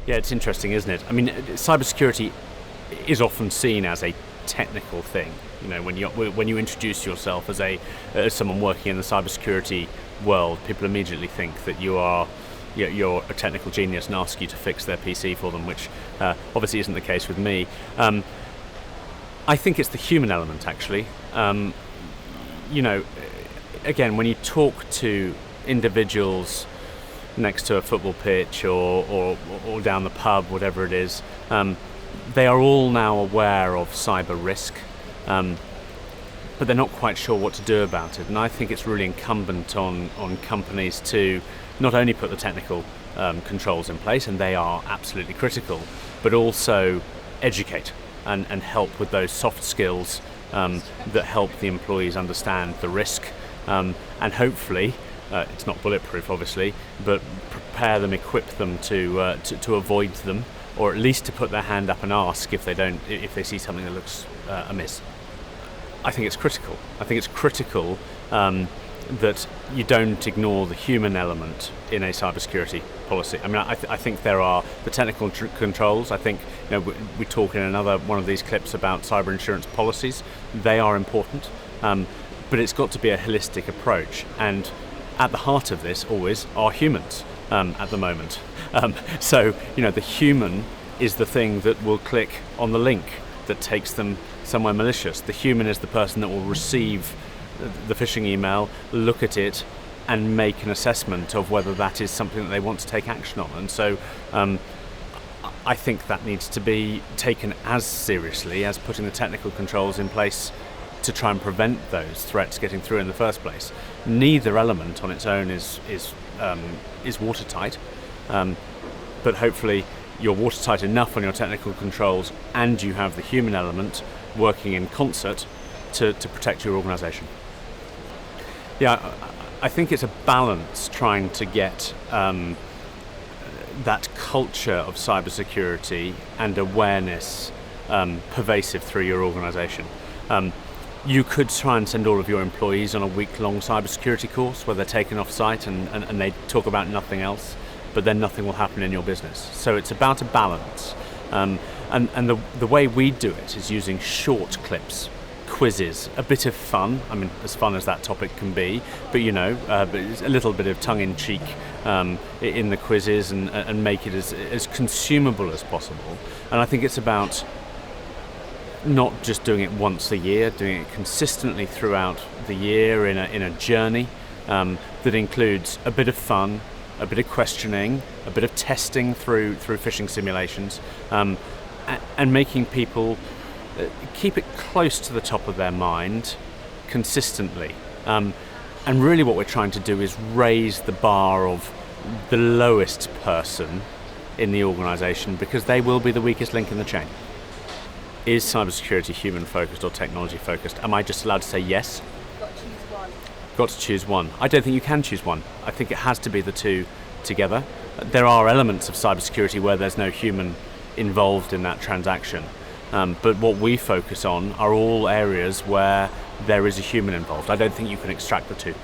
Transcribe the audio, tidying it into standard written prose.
Yeah, it's interesting, isn't it? I mean, cybersecurity is often seen as a technical thing. You know, when you introduce yourself as someone working in the cybersecurity world, people immediately think that you're a technical genius and ask you to fix their PC for them, which obviously isn't the case with me. I think it's the human element, actually. You know, again, when you talk to individuals next to a football pitch or down the pub, whatever it is, they are all now aware of cyber risk, but they're not quite sure what to do about it. And I think it's really incumbent on companies to not only put the technical controls in place, and they are absolutely critical, but also educate and help with those soft skills that help the employees understand the risk, and hopefully, it's not bulletproof obviously, but prepare them, equip them to avoid them, or at least to put their hand up and ask if they see something that looks amiss. I think it's critical. I think it's critical that you don't ignore the human element in a cybersecurity policy. I mean, I think there are the technical controls. I think, you know, we talk in another one of these clips about cyber insurance policies. They are important, but it's got to be a holistic approach. And at the heart of this always are humans at the moment. So, you know, the human is the thing that will click on the link that takes them somewhere malicious. The human is the person that will receive the phishing email, look at it, and make an assessment of whether that is something that they want to take action on. And so I think that needs to be taken as seriously as putting the technical controls in place to try and prevent those threats getting through in the first place. Neither element on its own is watertight, but hopefully you're watertight enough on your technical controls and you have the human element working in concert to protect your organisation. Yeah, I think it's a balance trying to get that culture of cybersecurity and awareness pervasive through your organisation. You could try and send all of your employees on a week-long cybersecurity course where they're taken off site and they talk about nothing else, but then nothing will happen in your business. So it's about a balance. And the way we do it is using short clips, quizzes, a bit of fun. I mean, as fun as that topic can be, but you know, but it's a little bit of tongue-in-cheek in the quizzes and make it as consumable as possible. And I think it's about not just doing it once a year, doing it consistently throughout the year in a journey that includes a bit of fun, a bit of questioning, a bit of testing through phishing simulations, and making people keep it close to the top of their mind consistently. And really what we're trying to do is raise the bar of the lowest person in the organisation, because they will be the weakest link in the chain. Is cybersecurity human-focused or technology-focused? Am I just allowed to say yes? Got to choose one. Got to choose one. I don't think you can choose one. I think it has to be the two together. There are elements of cybersecurity where there's no human involved in that transaction. But what we focus on are all areas where there is a human involved. I don't think you can extract the two.